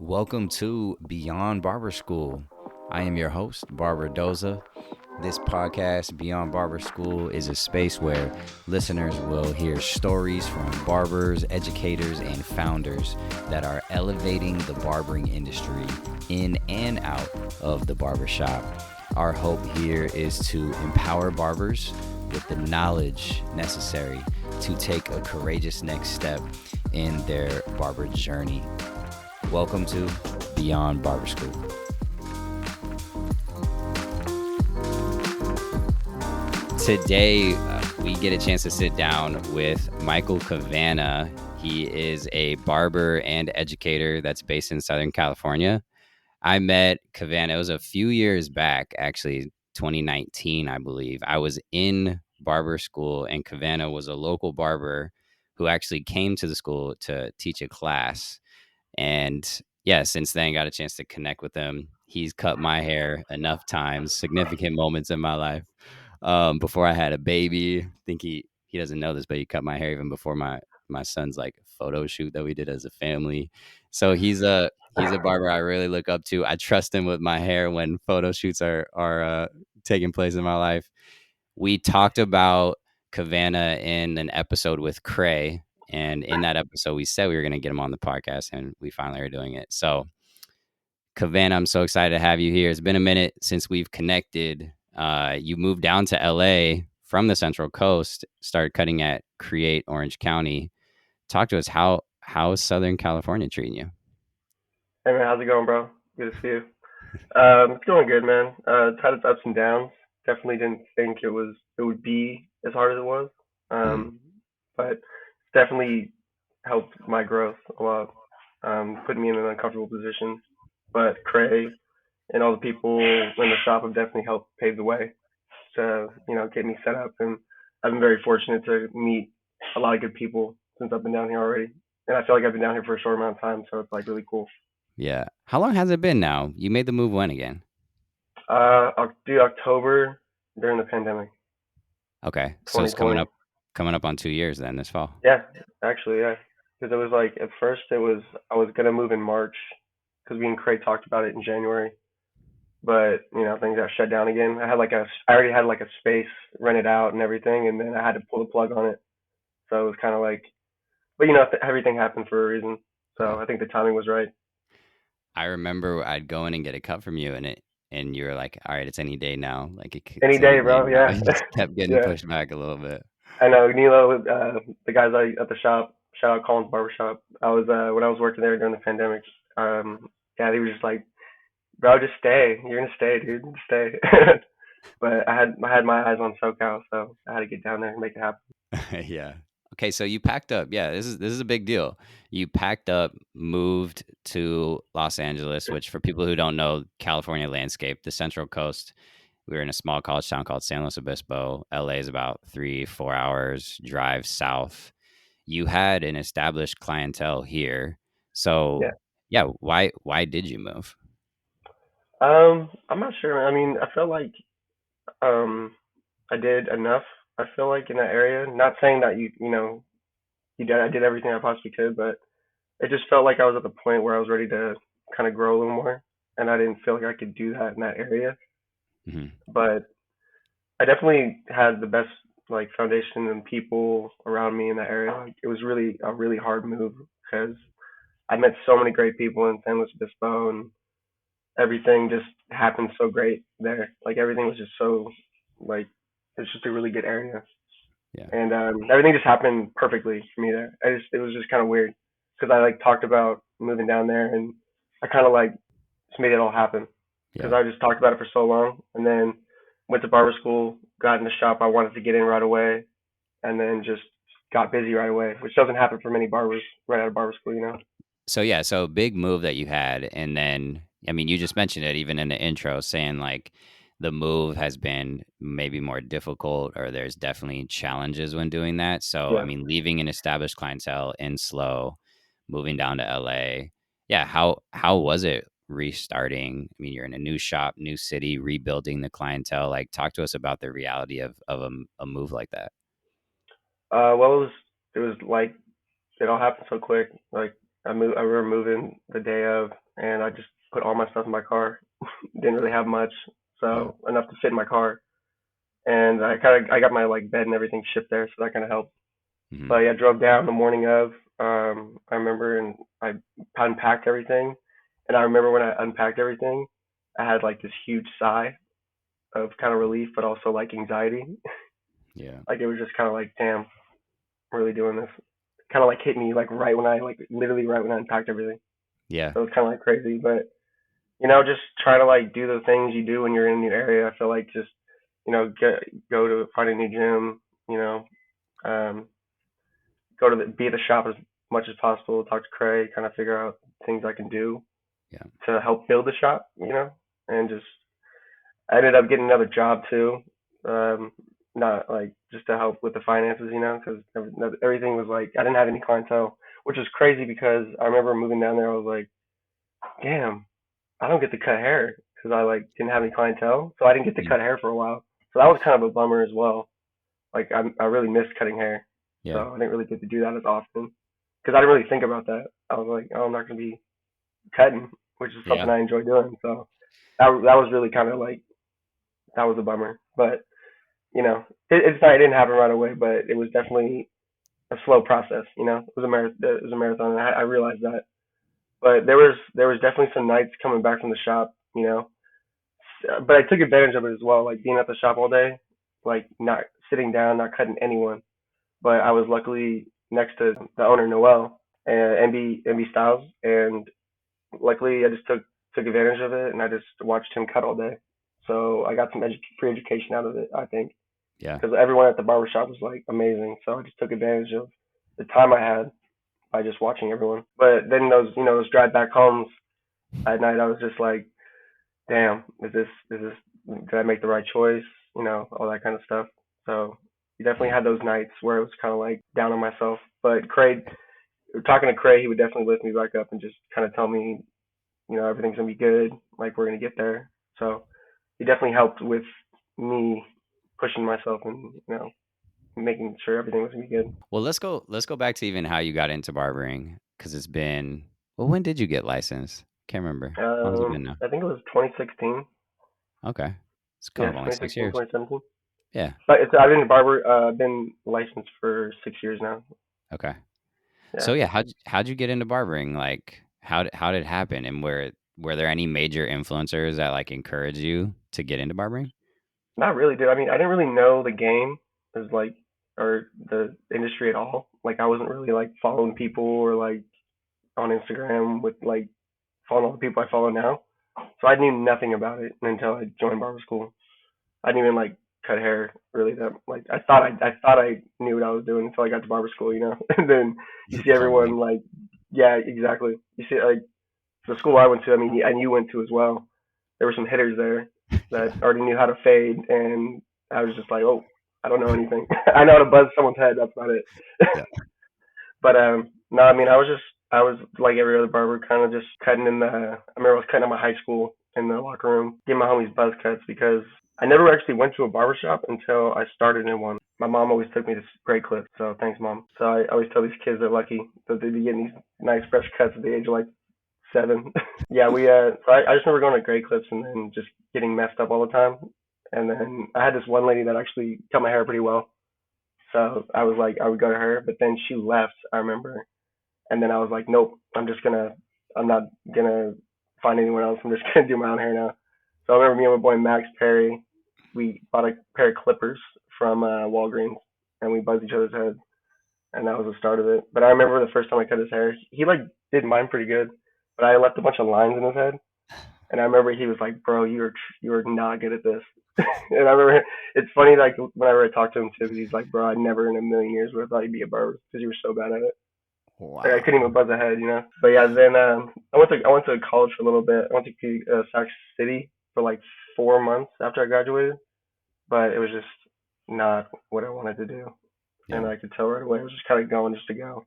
Welcome to Beyond Barber School. I am your host, Barber Doza. This podcast, Beyond Barber School, is a space where listeners will hear stories from barbers, educators, and founders that are elevating the barbering industry in and out of the barbershop. Our hope here is to empower barbers with the knowledge necessary to take a courageous next step in their barber journey. Welcome to Beyond Barber School. Today, we get a chance to sit down with Michael Cavana. He is a barber and educator that's based in Southern California. I met Cavana, it was a few years back, actually, 2019, I believe. I was in barber school, and Cavana was a local barber who actually came to the school to teach a class. And yeah, since then, got a chance to connect with him. He's cut my hair enough times, significant moments in my life. Before I had a baby, I think he doesn't know this, but he cut my hair even before my son's like photo shoot that we did as a family. So he's a barber I really look up to. I trust him with my hair when photo shoots are taking place in my life. We talked about Cavana in an episode with Cray. And in that episode, we said we were going to get him on the podcast, and we finally are doing it. So, Cavana, I'm so excited to have you here. It's been a minute since we've connected. You moved down to LA from the Central Coast, started cutting at Create Orange County. Talk to us. How is Southern California treating you? Hey man, how's it going, bro? Good to see you. It's going good, man. It's had its ups and downs. Definitely didn't think it would be as hard as it was. Mm-hmm. But it's definitely helped my growth a lot. Putting me in an uncomfortable position. But Cray and all the people in the shop have definitely helped pave the way to, get me set up. And I've been very fortunate to meet a lot of good people since I've been down here already. And I feel like I've been down here for a short amount of time, so it's like really cool. Yeah. How long has it been now? You made the move when again? I'll do October during the pandemic, Okay. So it's 2020. coming up on 2 years then this fall. Yeah, actually, yeah. Because it was like at first it was I was gonna move in March because me and Craig talked about it in January, but things got shut down again. I already had like a space rented out and everything, and then I had to pull the plug on it. So it was kind of like, but everything happened for a reason. So Yeah. I think the timing was right. I remember I'd go in and get a cut from you, and you were like, "All right, it's any day now." Like Any it's any day, day bro. now. Yeah, It just kept getting yeah. pushed back a little bit. I know Nilo, the guys at the shop. Shout out Colin's Barbershop. I was when I was working there during the pandemic. Yeah, they were just like, "Bro, just stay. You're gonna stay, dude. Just stay." But I had my eyes on SoCal, so I had to get down there and make it happen. Yeah. Okay, so you packed up. Yeah, this is a big deal. You packed up, moved to Los Angeles, which for people who don't know California landscape, the Central Coast, we were in a small college town called San Luis Obispo. LA is about 3-4 hours drive south. You had an established clientele here. So, Yeah. yeah, why did you move? I'm not sure. I mean, I felt like um I did enough. I feel like in that area. Not saying that I did everything I possibly could, but it just felt like I was at the point where I was ready to kind of grow a little more, and I didn't feel like I could do that in that area. Hmm. But I definitely had the best like foundation and people around me in that area. Like, it was really a really hard move because I met so many great people in San Luis Obispo, and everything just happened so great there. Like everything was just so like it's just a really good area, Yeah. and everything just happened perfectly for me there. It was just kind of weird because I like talked about moving down there, and I kind of like just made it all happen because Yeah. I just talked about it for so long, and then went to barber school, got in the shop I wanted to get in right away, and then just got busy right away, which doesn't happen for many barbers right out of barber school. So yeah, so big move that you had, and then I mean, you just mentioned it even in the intro, saying like the move has been maybe more difficult, or there's definitely challenges when doing that. So I Yeah. mean, leaving an established clientele in slow, moving down to LA, yeah, how was it restarting? I mean, you're in a new shop, new city, rebuilding the clientele. Like, talk to us about the reality of a move like that. Well, it was like it all happened so quick. Like I remember moving the day of, and I just put all my stuff in my car. Didn't really have much, Yeah. so enough to fit in my car. And I got my like bed and everything shipped there, so that kind of helped. Hmm. But yeah, I drove down the morning of. I remember, and I unpacked everything. And I remember when I unpacked everything, I had like this huge sigh of kind of relief, but also like anxiety. Yeah. Like it was just kind of like, damn, I'm really doing this. Kind of like hit me like right when I like literally right when I unpacked everything. Yeah. So it was kind of like crazy, but just try to like do the things you do when you're in a new area. I feel like just go to find a new gym. You know, um, go to be at the shop as much as possible. Talk to Craig, kind of figure out things I can do Yeah. to help build the shop. And just I ended up getting another job too. Um, not like just to help with the finances, because everything was like I didn't have any clientele, which was crazy because I remember moving down there. I was like, damn, I don't get to cut hair because I like didn't have any clientele, so I didn't get to Mm. cut hair for a while. So that was kind of a bummer as well. Like I really missed cutting hair, so Yeah. I didn't really get to do that as often because I didn't really think about that. I was like, oh, I'm not gonna be cutting, which is something Yeah. I enjoy doing. So that was really kind of like that was a bummer. But it's not it didn't happen right away, but it was definitely a slow process. It was a it was a marathon. And I realized that, but there was definitely some nights coming back from the shop. But I took advantage of it as well, like being at the shop all day, like not sitting down, not cutting anyone. But I was luckily next to the owner Noel and MB Styles, and luckily I just took advantage of it, and I just watched him cut all day. So I got some free education out of it, I think, Yeah. because everyone at the barber shop was like amazing. So I just took advantage of the time I had by just watching everyone. But then those drive back homes at night, I was just like, damn, is this did I make the right choice? All that kind of stuff. So you definitely Yeah. had those nights where it was kind of like down on myself. But Craig, talking to Craig, he would definitely lift me back up and just kind of tell me, everything's gonna be good. Like we're gonna get there. So he definitely helped with me pushing myself and making sure everything was gonna be good. Well, let's go back to even how you got into barbering because it's been, well, when did you get licensed? Can't remember. How long has it been now? I think it was 2016. Okay. It's Yeah, coming up on like 6 2016, years. 2017. Yeah. But I've been a barber. Been licensed for 6 years now. Okay. So Yeah. yeah, how'd you get into barbering? Like how did it happen? And were there any major influencers that like encouraged you to get into barbering? Not really, dude. I mean, I didn't really know the game as like or the industry at all. Like I wasn't really like following people or like on Instagram with like following all the people I follow now. So I knew nothing about it until I joined barber school. I didn't even like cut hair really that like I thought I knew what I was doing until I got to barber school. And then you see Totally. everyone like yeah, exactly. You see like the school I went to, I mean, and you went to as well. There were some hitters there that Yeah. already knew how to fade, and I was just like, oh, I don't know anything. I know how to buzz someone's head. That's about it. Yeah. But no, I mean, I was like every other barber, kind of just cutting in the. I remember I was cutting in my high school in the locker room, giving my homies buzz cuts because I never actually went to a barber shop until I started in one. My mom always took me to great clips, so thanks, mom. So I always tell these kids they're lucky that they be getting these nice fresh cuts at the age of like 7. Yeah, so I just remember going to Great Clips and then just getting messed up all the time. And then I had this one lady that actually cut my hair pretty well. So I was like, I would go to her, but then she left, I remember. And then I was like, nope, I'm not gonna find anyone else. I'm just gonna do my own hair now. So I remember me and my boy Max Perry, we bought a pair of clippers from Walgreens, and we buzzed each other's heads, and that was the start of it. But I remember the first time I cut his hair, he like did mine pretty good, but I left a bunch of lines in his head, and I remember he was like, "Bro, you're not good at this." And I remember it's funny like whenever I talk to him too, 'cause he's like, "Bro, I never in a million years would have thought you'd be a barber because you were so bad at it." Like I couldn't Wow. even buzz ahead. But yeah, then I went to college for a little bit. I went to Sac City for like 4 months after I graduated, but it was just not what I wanted to do, and Yeah. I could tell right away. I was just kind of going just to go.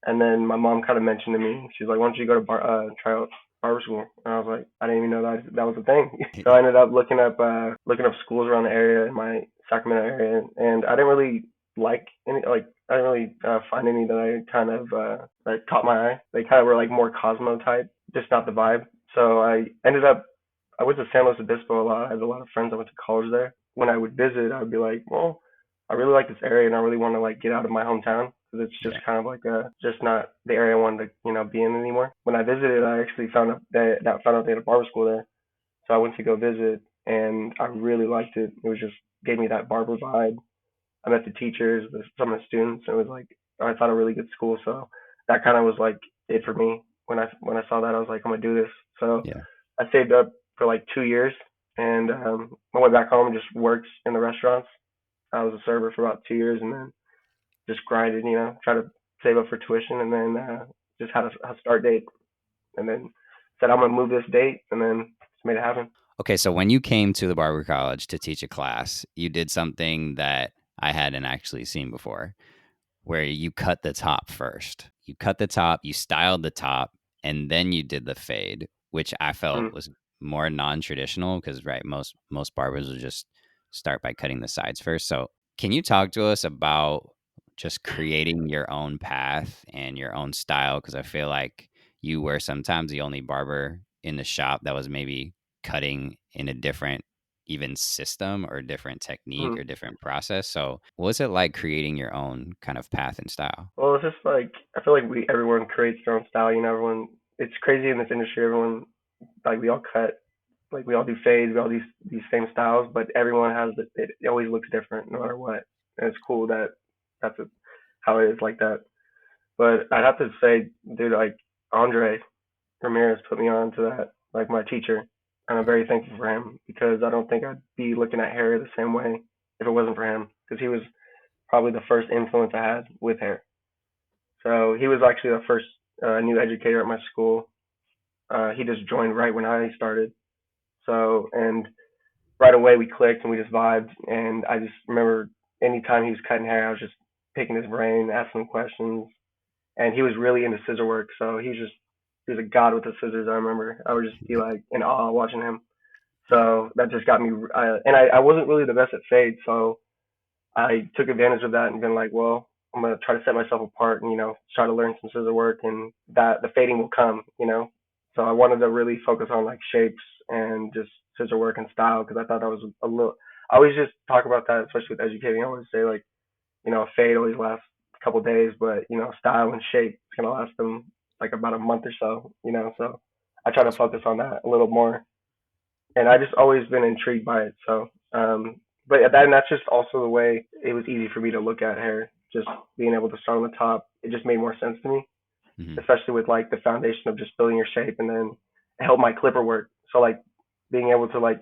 And then my mom kind of mentioned to me, she's like, "Why don't you go to try out barber school?" And I was like, "I didn't even know that was a thing." So I ended up looking up schools around the area in my Sacramento area, and I didn't really like any like I didn't really find any that I kind of that caught my eye. They kind of were like more Cosmo type, just not the vibe. So I went to San Luis Obispo a lot. I had a lot of friends that went to college there. When I would visit, I would be like, well, I really like this area and I really want to like get out of my hometown because it's just Yeah. kind of like just not the area I wanted to be in anymore. When I visited, I actually found out they had a barber school there. So I went to go visit and I really liked it. It was just gave me that barber vibe. I met the teachers, some of the students. It was like I thought a really good school. So that kind of was like it for me. When I saw that, I was like, I'm gonna do this. So Yeah. I saved up for like 2 years, and I went back home and just worked in the restaurants. I was a server for about 2 years, and then just grinded, try to save up for tuition, and then just had a start date, and then said I'm gonna move this date, and then just made it happen. Okay, so when you came to the barber college to teach a class, you did something that I hadn't actually seen before, where you cut the top first. You cut the top, you styled the top, and then you did the fade, which I felt Mm. was more non-traditional because right, most barbers will just start by cutting the sides first. So, can you talk to us about just creating your own path and your own style? Because I feel like you were sometimes the only barber in the shop that was maybe cutting in a different even system or different technique Mm. or different process. So, what was it like creating your own kind of path and style? Well, it's just like I feel like we everyone creates their own style. Everyone. It's crazy in this industry. Everyone like we all cut, like we all do fades, we all do these same styles, but everyone has it always looks different no matter what. And it's cool that that's a, how it is like that. But I'd have to say, dude, like Andre Ramirez put me on to that, like my teacher, and I'm very thankful for him because I don't think I'd be looking at hair the same way if it wasn't for him because he was probably the first influence I had with hair. So he was actually the first new educator at my school. He just joined right when I started. So and right away we clicked and we just vibed. And I just remember anytime he was cutting hair, I was just picking his brain, asking him questions. And he was really into scissor work, so he was a god with the scissors. I remember I would just be like in awe watching him. Yeah. So that just got me. And I wasn't really the best at fade, so I took advantage of that and been like, well, I'm gonna try to set myself apart and try to learn some scissor work, and that the fading will come. So I wanted to really focus on like shapes and just scissor work and style because I thought that was a little. I always just talk about that, especially with educating. I always say like, a fade always lasts a couple of days, but style and shape is gonna last them like about a month or so. So I try to That's focus on that a little more, and I just always been intrigued by it. So, but and that's just also the way it was easy for me to look at hair. Just being able to start on the top, it just made more sense to me, hmm especially with like the foundation of just building your shape, and then it helped my clipper work. So like being able to like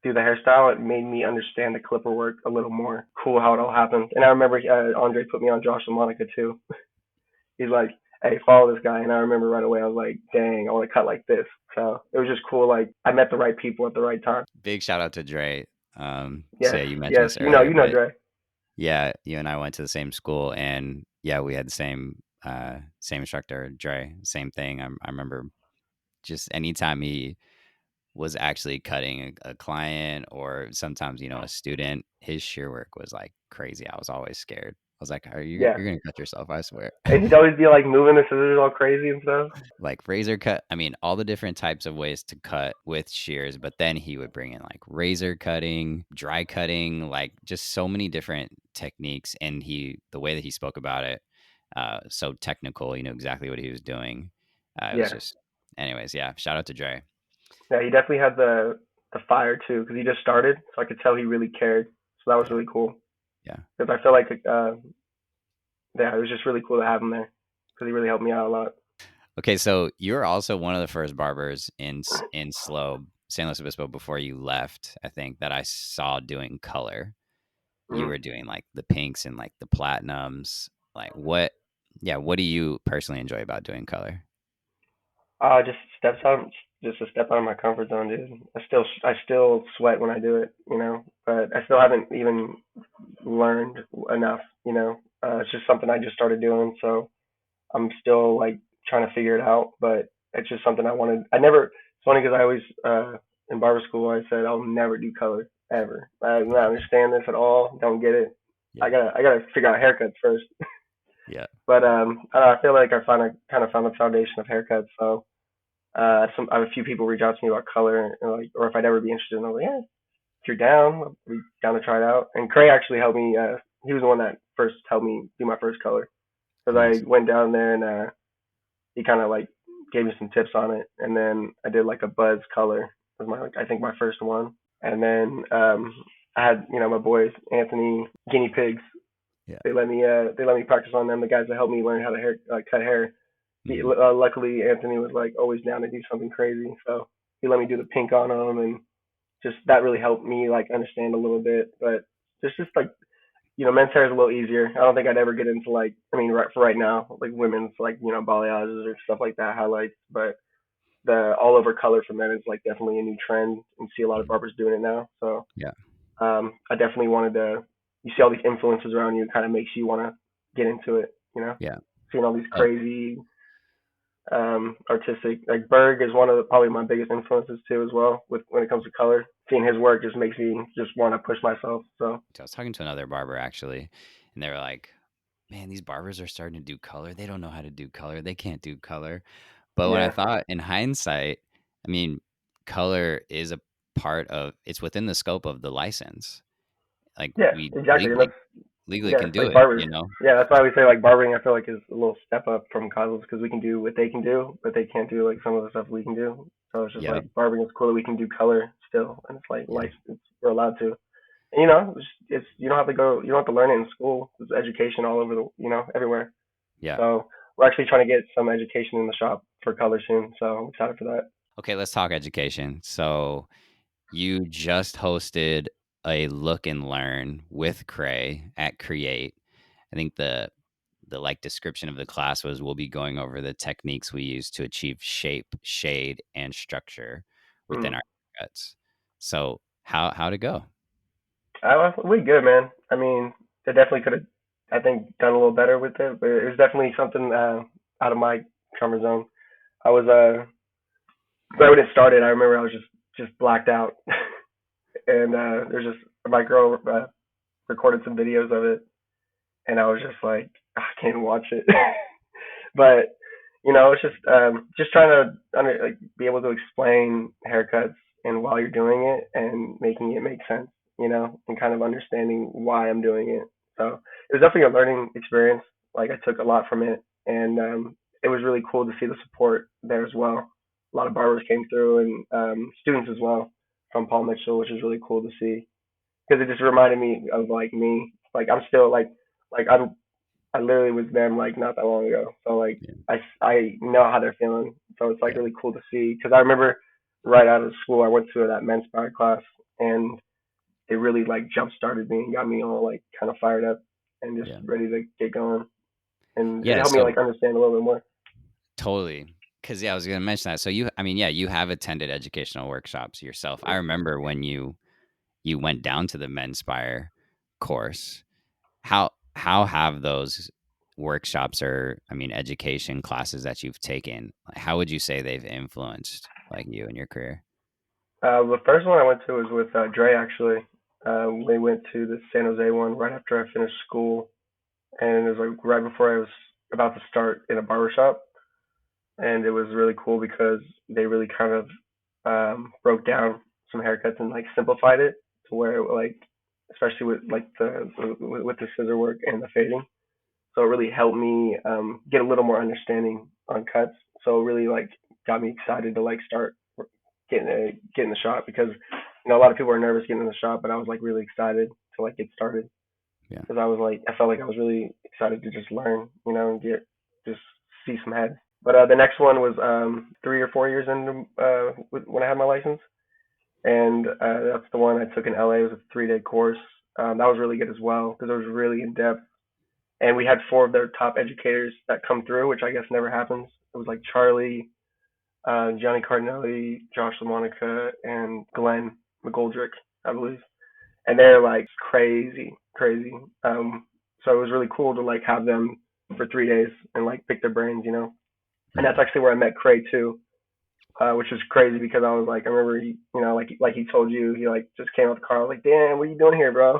do the hairstyle, it made me understand the clipper work a little more. Cool how it all happened. And I remember Andre put me on Josh and Monica too. He's like, hey, follow this guy. And I remember right away, I was like, dang, I want to cut like this. So it was just cool. Like I met the right people at the right time. Big shout out to Dre. So Yes, yeah, you mentioned yes. this You know, earlier, you know, but Dre. yeah, you and I went to the same school, and yeah, we had the same instructor, Dre. Same thing. I remember just anytime he was actually cutting a client or sometimes a student, his shear work was like crazy. I was always scared. I was like, "Are you Yeah. you're gonna cut yourself? I swear." And he'd always be like moving the scissors all crazy and stuff. Like razor cut. I mean, all the different types of ways to cut with shears, but then he would bring in like razor cutting, dry cutting, like just so many different techniques. And the way that he spoke about it, so technical, exactly what he was doing. It was Yeah. just, anyways, yeah. Shout out to Dre. Yeah, he definitely had the fire too, because he just started, so I could tell he really cared. So that was Yeah, really cool. yeah. Because I feel like, yeah, it was just really cool to have him there, because he really helped me out a lot. Okay, so you're also one of the first barbers in San Luis Obispo before you left. I think that I saw doing color. You Mm. were doing like the pinks and like the platinums. Like what? Yeah, what do you personally enjoy about doing color? Just steps out, just a step out of my comfort zone, dude. I still sweat when I do it, but I still haven't even learned enough. It's just something I just started doing, so I'm still like trying to figure it out. But it's just something I wanted. I never. It's funny because I always in barber school I said I'll never do color ever. I don't understand this at all. Don't get it. Yeah. I gotta figure out haircuts first. Yeah. But I feel like I kind of found the foundation of haircuts. So I have a few people reach out to me about color, and like, or if I'd ever be interested. And I'm like, yeah, if you're down, I'll be down to try it out. And Cray actually helped me. He was the one that first helped me do my first color because I Nice. went down there and he kind of like gave me some tips on it. And then I did like a buzz color was my like, I think my first one. And then I had my boys Anthony guinea pigs. Yeah. They let me practice on them. The guys that helped me learn how to cut hair. Mhm. Luckily Anthony was like always down to do something crazy, so he let me do the pink on them, and just that really helped me like understand a little bit. But just like men's hair is a little easier. I don't think I'd ever get into like for right now like women's like balayages or stuff like that highlights, but the all over color for men is like definitely a new trend and see a lot of Mhm. barbers doing it now. So Yeah. I definitely wanted to. You see all these influences around you, it kind of makes you want to get into it. Yeah. Seeing all these Oh, crazy artistic. Like Berg is one of probably my biggest influences too, as well. With when it comes to color, seeing his work just makes me just want to push myself. So I was talking to another barber actually, and they were like, "Man, these barbers are starting to do color. They don't know how to do color. They can't do color." But when I yeah, thought in hindsight, I mean, color is a part of it's within the scope of the license. Like yeah, we exactly. And legally yeah, can it's do like it, barbers. you know? Yeah, that's why we say like barbering. I feel like is a little step up from cosmos because we can do what they can do, but they can't do like some of the stuff we can do. So it's just Yep. like barbering is cool that we can do color still, and it's like Yeah. life. We're allowed to. And, it's you don't have to go. You don't have to learn it in school. There's education all over the everywhere. Yeah. So we're actually trying to get some education in the shop for color soon. So I'm excited for that. Okay, let's talk education. So you just hosted a look and learn with Cray at Create. I think the like description of the class was we'll be going over the techniques we use to achieve shape, shade, and structure within Mm. our cuts. So how'd it go? We good, man. I mean, they definitely could have, I think, done a little better with it, but it was definitely something out of my comfort zone. I was right when it started. I remember I was just blacked out, and there's just my girl recorded some videos of it, and I was just like, "Ah, I can't even watch it. But it's just trying to like be able to explain haircuts and while you're doing it and making it make sense, and kind of understanding why I'm doing it. So it was definitely a learning experience. Like I took a lot from it, and it was really cool to see the support there as well. A lot of barbers came through and students as well from Paul Mitchell, which is really cool to see because it just reminded me of like me. Like I'm still like I literally was them like not that long ago. So like Yeah. I know how they're feeling. So it's like Yeah. really cool to see because I remember right out of school I went to that men's power class and it really like jump started me and got me all like kind of fired up and just Yeah. ready to get going. And it Yeah. helped me So like understand a little bit more. totally. Cause yeah, I was gonna mention that. So you I mean, yeah, you have attended educational workshops yourself. I remember when you went down to the Menspire course. How have those workshops or I mean education classes that you've taken, how would you say they've influenced like you in your career? The first one I went to was with Dre actually. We went to the San Jose one right after I finished school, and it was like right before I was about to start in a barbershop. And it was really cool because they really kind of broke down some haircuts and like simplified it to where like especially with like with the scissor work and the fading. So it really helped me get a little more understanding on cuts. So it really like got me excited to like start getting the shop because a lot of people are nervous getting in the shop, but I was like really excited to like get started Yeah. because I felt like I was really excited to just learn, and get just see some heads. But the next one was 3 or 4 years into when I had my license, and that's the one I took in LA. It was a 3-day course. That was really good as well because it was really in depth, and we had four of their top educators that come through, which I guess never happens. It was like Charlie, Johnny Cardinelli, Josh LaMonica, and Glenn McGoldrick, I believe, and they're like crazy, crazy. So it was really cool to like have them for 3 days and like pick their brains. And that's Mhm. actually where I met Cray too, which was crazy because I was like, I remember he, like he told you, he like just came out the car, I was like, damn, what are you doing here, bro?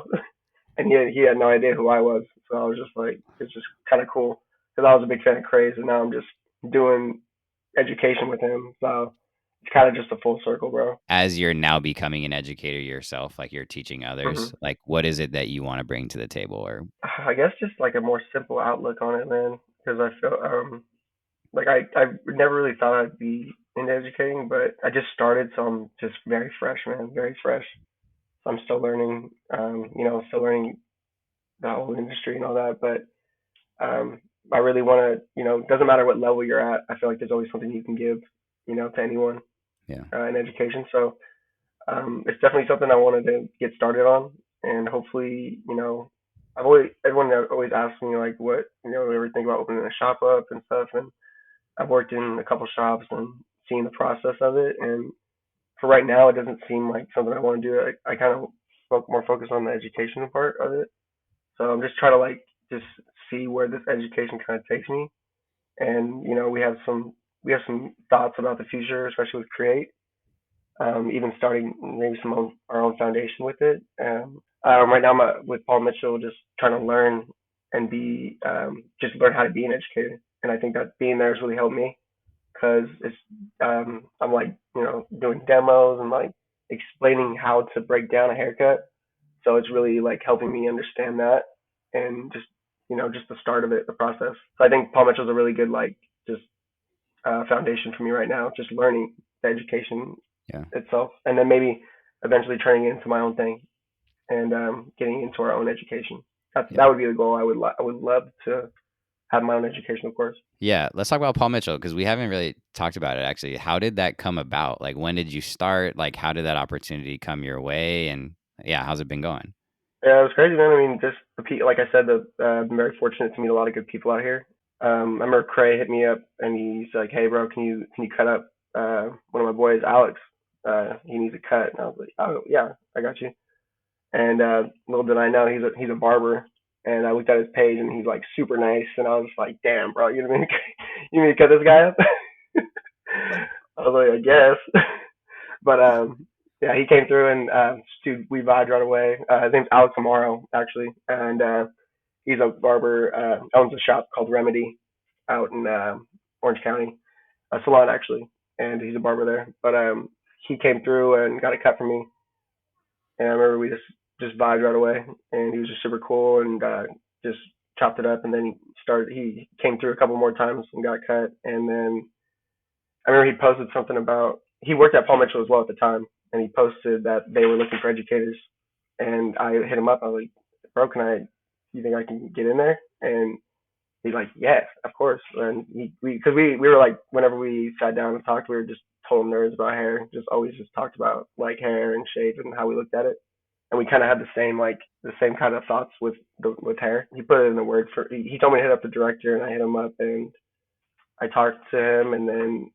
and he had no idea who I was. So I was just like, it's just kind of cool because I was a big fan of Craze, and now I'm just doing education with him. So it's kind of just a full circle, bro. As you're now becoming an educator yourself, like you're teaching hmm others, like what is it that you want to bring to the table? Or I guess just like a more simple outlook on it, man. Because I feel like I never really thought I'd be into educating, but I just started, so I'm just very fresh, man, very fresh. So I'm still learning, still learning the whole industry and all that. But um, I really want to, it doesn't matter what level you're at. I feel like there's always something you can give, to anyone yeah, in education. So it's definitely something I wanted to get started on, and hopefully, everyone always asks me like, what, ever think about opening a shop up and stuff, and I've worked in a couple shops and seen the process of it, and for right now, it doesn't seem like something I want to do. I kind of more focused on the education part of it, so I'm just trying to like just see where this education kind of takes me, and we have some thoughts about the future, especially with Create, even starting maybe our own foundation with it. Right now, with Paul Mitchell, just trying to learn and be just learn how to be an educator, and I think that being there has really helped me because I'm like doing demos and like explaining how to break down a haircut, so it's really like helping me understand that and just the start of it, the process. So I think Paul Mitchell's a really good like just foundation for me right now, just learning the education yeah, itself, and then maybe eventually turning it into my own thing and getting into our own education. yeah. That would be the goal. I would love to have my own education, of course. Yeah, let's talk about Paul Mitchell because we haven't really talked about it actually. How did that come about? Like, when did you start? Like, how did that opportunity come your way? And yeah, how's it been going? Yeah, it was crazy, man. I mean, just like I said, I've been very fortunate to meet a lot of good people out here. I remember Cray hit me up and he's like, "Hey, bro, can you cut up one of my boys, Alex? He needs a cut." And I was like, "Oh yeah, I got you." And little did I know he's a barber. And I looked at his page and he's like super nice. And I was like, "Damn, bro, you know what I mean? You mean to cut this guy up?" I was like, "I guess." But yeah, he came through and dude, we vibed right away. His name's Alex Amaro, actually, and he's a barber. Owns a shop called Remedy out in Orange County, a salon actually, and he's a barber there. But he came through and got a cut from me, and I remember we just vibed right away, and he was just super cool and just chopped it up, and then he came through a couple more times and got cut, and then I remember he posted something about he worked at Paul Mitchell as well at the time, and he posted that they were looking for educators, and I hit him up. I was like, "Bro, you think I can get in there?" And he's like, "Yes, of course." And because we were like, whenever we sat down and talked, we were just total nerds about hair. Just always just talked about like hair and shape and how we looked at it, and we kind of had the same kind of thoughts with hair. He put it in the word for. He told me to hit up the director, and I hit him up, and I talked to him, and then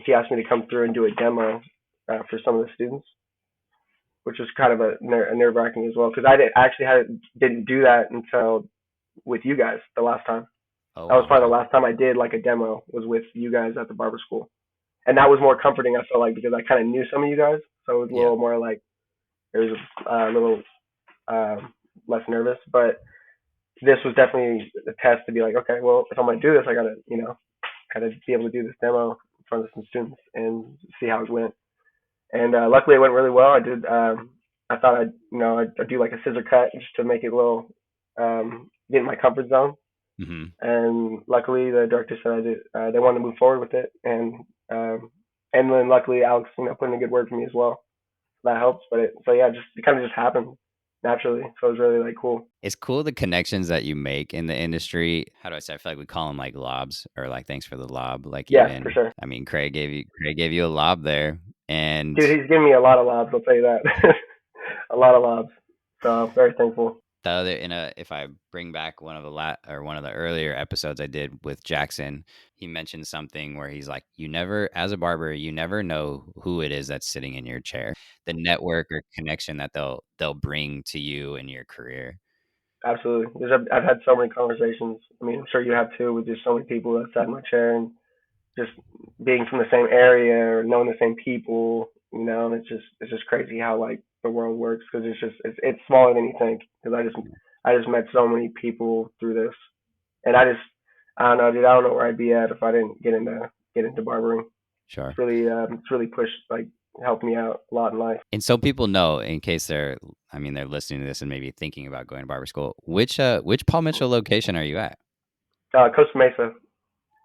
he asked me to come through and do a demo for some of the students, which was kind of a nerve wracking as well because didn't do that until with you guys the last time. Oh That was wow, probably okay. the last time I did like a demo was with you guys at the barber school, and that was more comforting. I felt like because I kind of knew some of you guys, so it was a Yeah, little more like it was a little less nervous. But this was definitely a test to be like, okay, well, if I'm gonna do this, I gotta be able to do this demo in front of some students and see how it went. And luckily, it went really well. I did. I thought I'd do like a scissor cut just to make it a little get in my comfort zone. hmm And luckily, the director said I did. They wanted to move forward with it, um, and then luckily, Alex, put in a good word for me as well. That helps. So yeah, it kind of just happened naturally. So it was really like cool. it's cool the connections that you make in the industry. How do I say? I feel like we call them like lobs or like thanks for the lob. Like Yeah, for even, sure. I mean, Craig gave you a lob there, and Dude, he's given me a lot of lobs. I'll tell you that. A lot of lobs. So very thankful. the other in a if I bring back one of the earlier episodes I did with Jackson, he mentioned something where he's like, "You never, as a barber, you never know who it is that's sitting in your chair, the network or connection that they'll bring to you in your career." Absolutely. I've had so many conversations. I mean, I'm sure you have too, with just so many people that sat in my chair and just being from the same area or knowing the same people. And it's just crazy how like the world works because it's smaller than you think. Because I just met so many people through this, and I don't know, dude. I don't know where I'd be at if I didn't get into barbering. Sure. It's really pushed, like, helped me out a lot in life. And so people know, in case they're listening to this and maybe thinking about going to barber school, which Paul Mitchell location are you at? Costa Mesa.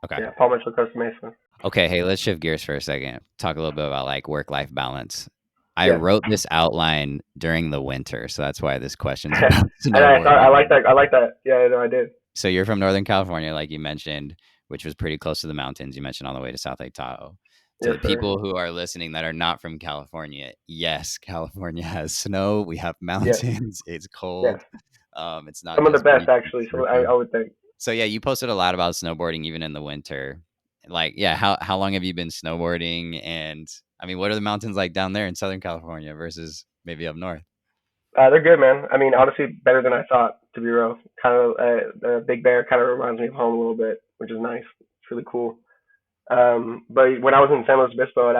Okay. Yeah, Paul Mitchell, Costa Mesa. Okay, hey, let's shift gears for a second. Talk a little bit about like work-life balance. I Yeah. wrote this outline during the winter, so that's why this question's about And I snowboarding. like that. I like that. Yeah, no, I did. So you're from Northern California, like you mentioned, which was pretty close to the mountains. You mentioned on the way to South Lake Tahoe. To Yes, the sir. people who are listening that are not from California, yes, California has snow. We have Yes, mountains. It's yes. cold. It's not Some of the just best, beaches actually. and So I surfing. would think. So yeah, you posted a lot about snowboarding even in the winter. Like, yeah, how long have you been snowboarding? And I mean, what are the mountains like down there in Southern California versus maybe up north? They're good, man. I mean, honestly, better than I thought. To be real, kind of Big Bear kind of reminds me of home a little bit, which is nice. It's really cool. But when I was in San Luis Obispo,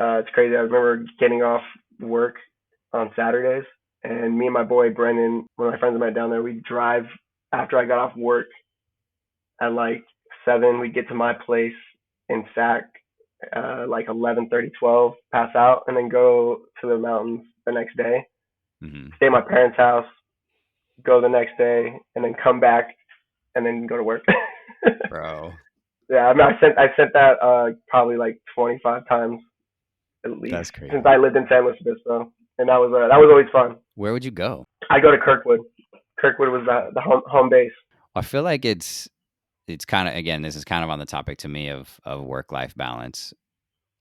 it's crazy. I remember getting off work on Saturdays, and me and my boy Brendan, one of my friends I met down there, we'd drive after I got off work at like 7. We'd get to my place in Sac, like 11:30, 12, pass out, and then go to the mountains the next day. Hmm. Stay at my parents' house, go the next day, and then come back and then go to work. Bro, Yeah, I mean, I sent that probably like 25 times at least that's since crazy. I lived in San Luis Obispo, and that was always fun. Where would you go? I go to Kirkwood. Kirkwood was the home base. I feel like it's kind of, again, this is kind of on the topic to me of work life balance.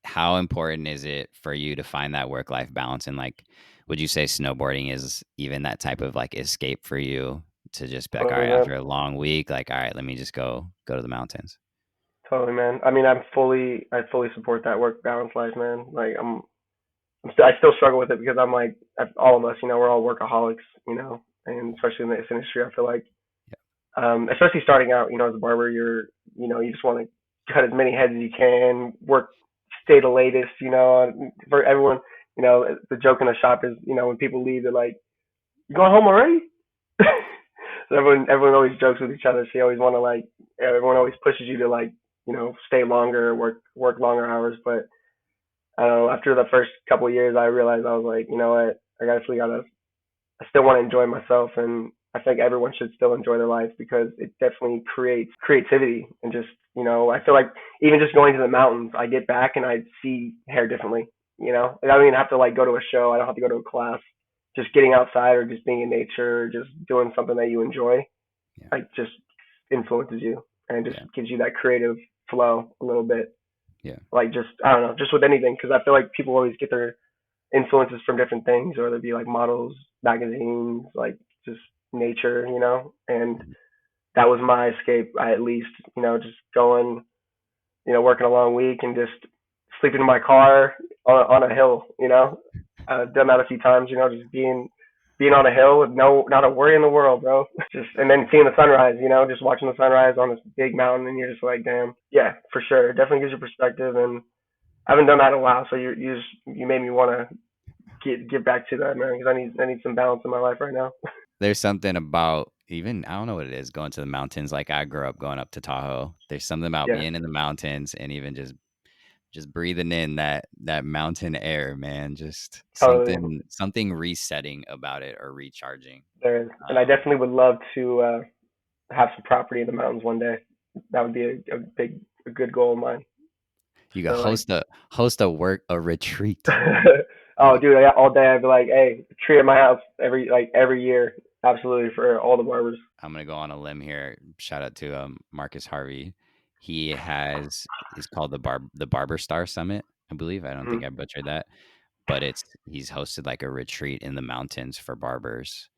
How important is it for you to find that work life balance? And like, would you say snowboarding is even that type of like escape for you to just be like, all Totally, right, man. after a long week, like, all right, let me just go to the mountains. Totally, man. I mean, I fully support that work balance life, man. Like, I still struggle with it because I'm like, all of us, we're all workaholics, and especially in this industry, I feel like, especially starting out, as a barber, you just want to cut as many heads as you can, work, stay the latest, for everyone, the joke in the shop is, when people leave, they're like, you going home already? So everyone always jokes with each other. So you always want to like, everyone always pushes you to like, stay longer, work longer hours. But I don't know. After the first couple of years, I realized I was like, you know what, I actually gotta. I still want to enjoy myself, and I think everyone should still enjoy their life because it definitely creates creativity and just, I feel like even just going to the mountains, I get back and I see hair differently. I don't even have to like go to a show. I don't have to go to a class. Just getting outside or just being in nature, or just doing something that you enjoy, Yeah. like just influences you and just Yeah. gives you that creative flow a little bit. Yeah. Like just I don't know, just with anything, because I feel like people always get their influences from different things, or they'd be like models, magazines, like just nature, and Mhm. that was my escape. I at least, just going, working a long week and just sleeping in my car on a hill. I've done that a few times. Just being on a hill with not a worry in the world, bro. Just and then seeing the sunrise. Just watching the sunrise on this big mountain, and you're just like, damn, yeah, for sure. It definitely gives you perspective, and I haven't done that in a while. So you made me want to get back to that, man, because I need some balance in my life right now. There's something about, even, I don't know what it is, going to the mountains. Like I grew up going up to Tahoe. There's something about Yeah, being in the mountains and even just breathing in that mountain air, man. Just totally. something resetting about it, or recharging. There is, and I Um, definitely would love to have some property in the mountains one day. That would be a good goal of mine. you could So like, host a retreat. oh, Like, dude, all day I'd be like, hey, tree at my house every year, absolutely for all the barbers. I'm gonna go on a limb here. Shout out to Marcus Harvey. He has is called the Barber Star Summit, I believe. I don't think Mm-hmm. I butchered that, but he's hosted like a retreat in the mountains for barbers,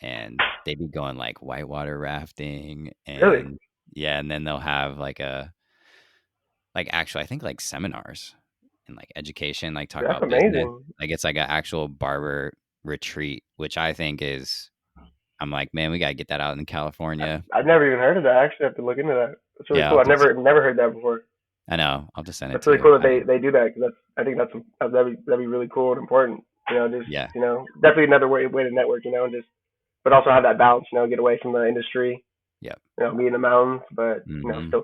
and they be going like whitewater rafting, Really, and yeah, and then they'll have like actual, I think, like seminars and like education, like talk that's about business. amazing. Like it's like an actual barber retreat, which I think is, I'm like, man, we gotta get that out in California. I've never even heard of that. I actually have to look into that. That's really Yeah, cool. I've never heard that before. I know. I'll just send it That's to really you. cool that they do that, because I think that'd be really cool and important. Just Yeah, definitely another way to network. And just but also have that balance, get away from the industry, Yep. be in the mountains, but Hmm. still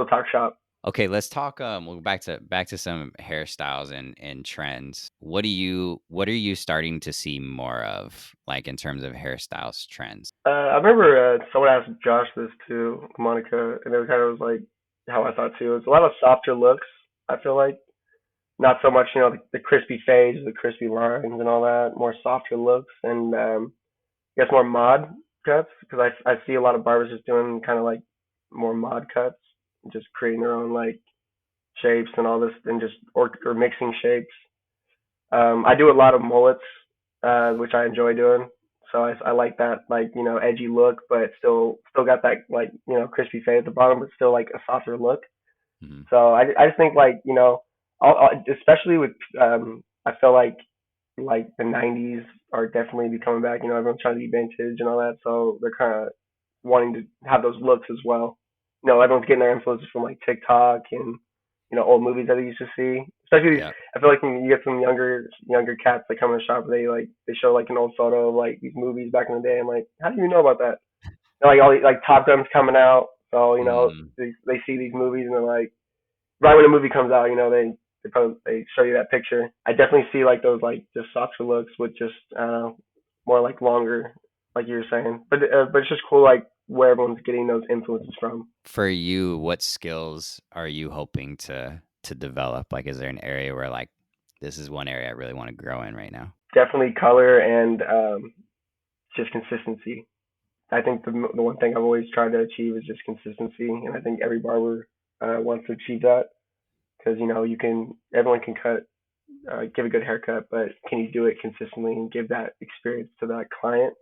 talk shop. Okay, let's talk. We'll go back to some hairstyles and trends. What are you starting to see more of, like in terms of hairstyles trends? I remember someone asked Josh this too, Monica, and it was kind of like how I thought too. It's a lot of softer looks. I feel like not so much, the crispy fades, the crispy lines, and all that. More softer looks, and I guess more mod cuts because I see a lot of barbers just doing kind of like more mod cuts, just creating their own like shapes and all this, and just or mixing shapes. I do a lot of mullets, which I enjoy doing. So I like that like edgy look, but still got that like crispy fade at the bottom, but still like a softer look. Hmm. So I just think like especially with I feel like the '90s are definitely becoming back. Everyone's trying to be vintage and all that, so they're kind of wanting to have those looks as well. Everyone's getting their influences from like TikTok and old movies that they used to see. Especially, Yep. I feel like when you get some younger cats that come in the shop, they show like an old photo of like these movies back in the day. I'm like, how do you know about that? And, like all these, like Top Gun's coming out, so Mm. they see these movies and they're like, right when a movie comes out, they show you that picture. I definitely see like those like just softer looks with just more like longer, like you were saying. But it's just cool like where everyone's getting those influences from. For you, what skills are you hoping to develop? Like, is there an area where like this is one area I really want to grow in right now? Definitely color and just consistency. I think the one thing I've always tried to achieve is just consistency, and I think every barber wants to achieve that because everyone can give a good haircut, but can you do it consistently and give that experience to that client?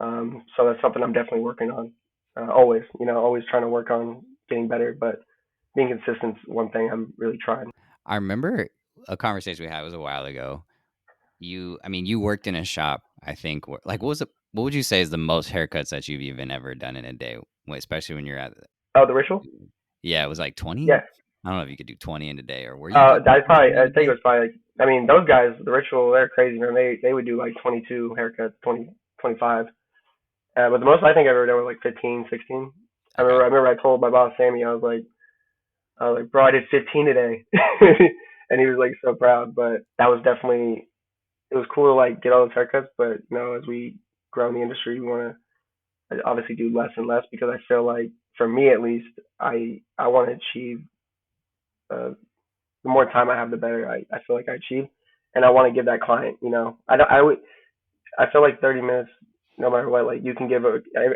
So that's something I'm definitely working on. Always, always trying to work on getting better, but being consistent is one thing I'm really trying. I remember a conversation we had was a while ago. You worked in a shop. I think. Like, what would you say is the most haircuts that you've even ever done in a day? Especially when you're at. Oh, the ritual? Yeah, it was like 20. Yeah. I don't know if you could do 20 in a day, or were you doing 20 I in a think it day? was probably like, I mean, those guys, the ritual, they're crazy, man. They would do like 22 haircuts, 20, 25. But the most I think I've ever done was like 15, 16. Okay. I remember I told my boss, Sammy, I was like, bro, I did 15 today. And he was like so proud, but that was definitely, it was cool to like get all those haircuts, but as we grow in the industry, we want to obviously do less and less because I feel like, for me at least, I want to achieve. The more time I have, the better I feel like I achieve, and I want to give that client. I feel like 30 minutes, no matter what, like you can give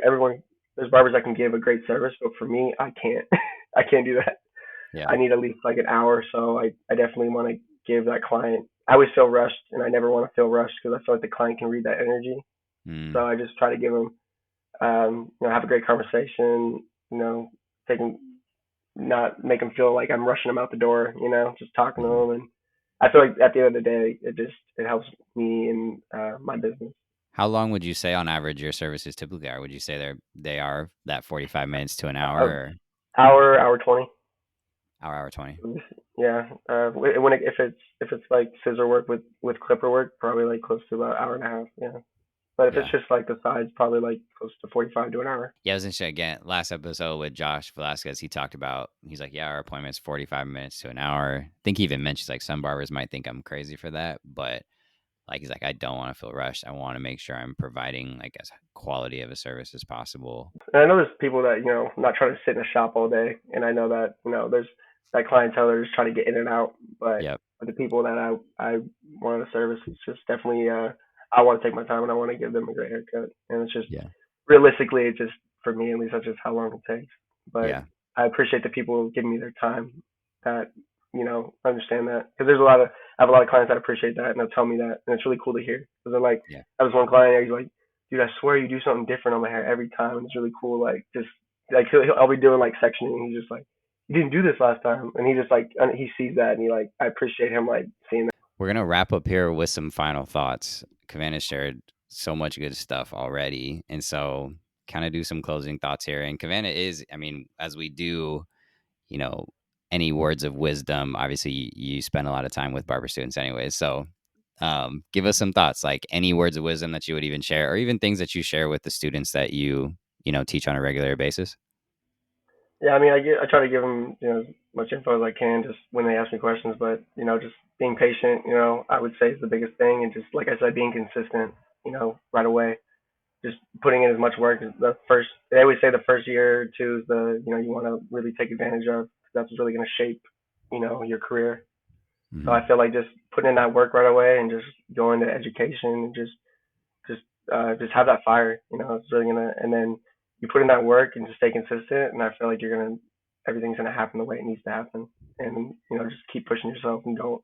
everyone. There's barbers that can give a great service, but for me, I can't. I can't do that. Yeah. I need at least like an hour. So I definitely want to give that client. I always feel rushed, and I never want to feel rushed because I feel like the client can read that energy. So Mm. I just try to give them, have a great conversation. Taking not make them feel like I'm rushing them out the door. Just talking to Mhm. them, and I feel like at the end of the day, it helps me and my business. How long would you say on average your services typically are? Would you say they are that 45 minutes to an hour Uh, or hour 20. hour 20? Yeah. If it's like scissor work with clipper work, probably like close to about hour and a half. Yeah. But if it's Yeah. just like the sides, probably like close to 45 to an hour. Yeah, I was interested again. Last episode with Josh Velasquez, he's like, yeah, our appointment's 45 minutes to an hour. I think he even mentions like some barbers might think I'm crazy for that, but like he's like, I don't want to feel rushed. I want to make sure I'm providing like as quality of a service as possible. And I know there's people that not trying to sit in a shop all day, and I know that there's that clientele that are just trying to get in and out. But Yep. for the people that I want to service, it's just definitely I want to take my time and I want to give them a great haircut. And it's just Yeah. realistically, it's just for me at least, that's just how long it takes. But Yeah. I appreciate the people giving me their time that understand that because I have a lot of clients that appreciate that and they'll tell me that, and it's really cool to hear because they're like, Yeah. I was one client, he's like, dude, I swear you do something different on my hair every time. And it's really cool. Like just like I'll be doing like sectioning, and he's just like, you didn't do this last time, and he just like he sees that, and I appreciate him like seeing that. We're going to wrap up here with some final thoughts. Cavana shared so much good stuff already. And so, kind of do some closing thoughts here. And Cavana is, as we do, you know, any words of wisdom, obviously you spend a lot of time with barber students anyways. So, Give us some thoughts, like any words of wisdom that you would even share, or even things that you share with the students that you teach on a regular basis. Yeah, I mean, I try to give them, as much info as I can, just when they ask me questions. But just being patient, I would say is the biggest thing, and just like I said, being consistent, right away. Just putting in as much work as the first. They always say the first year or two is you want to really take advantage of. 'Cause that's what's really going to shape, your career. So Hmm. I feel like just putting in that work right away and just going to education and just have that fire. It's really gonna. And then you put in that work and just stay consistent, and I feel like everything's gonna happen the way it needs to happen. And just keep pushing yourself and don't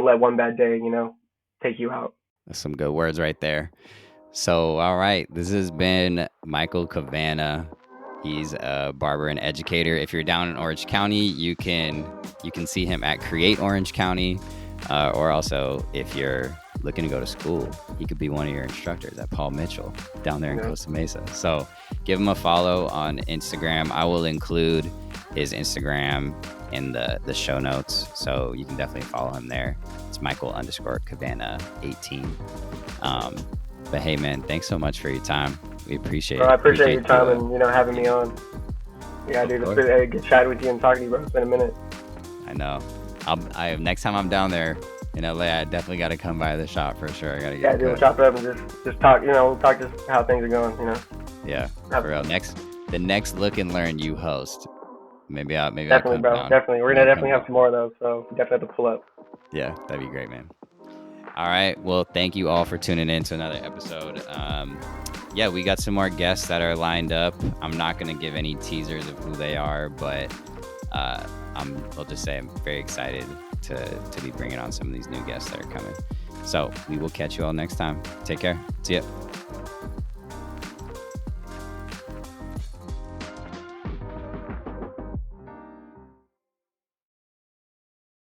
let one bad day, take you out. That's some good words right there. So, all right, this has been Michael Cavana. He's a barber and educator. If you're down in Orange County, you can see him at Create Orange County, or also if you're looking to go to school, he could be one of your instructors at Paul Mitchell down there in Yeah. Costa Mesa. So, give him a follow on Instagram. I will include his Instagram in the show notes, so you can definitely follow him there. It's Michael_Cavana18. Um, but hey, man, thanks so much for your time. We appreciate Well, it. I appreciate your time you. and having me on. Yeah, Of dude, it's course. been a good chat with you and talking to you, bro. It's been a minute. I know. Next time I'm down there in LA, I definitely got to come by the shop for sure. I got to Yeah, get a dude, we'll cut. chop it up and just talk. We'll talk just how things are going. Yeah, Have, for real. The next Look and Learn you host. Maybe I'll definitely, come bro. down. Definitely, we're gonna definitely have some more of those. So we definitely have to pull up. Yeah, that'd be great, man. All right. Well, thank you all for tuning in to another episode. Yeah, we got some more guests that are lined up. I'm not going to give any teasers of who they are, but I'll just say I'm very excited to be bringing on some of these new guests that are coming. So we will catch you all next time. Take care. See ya.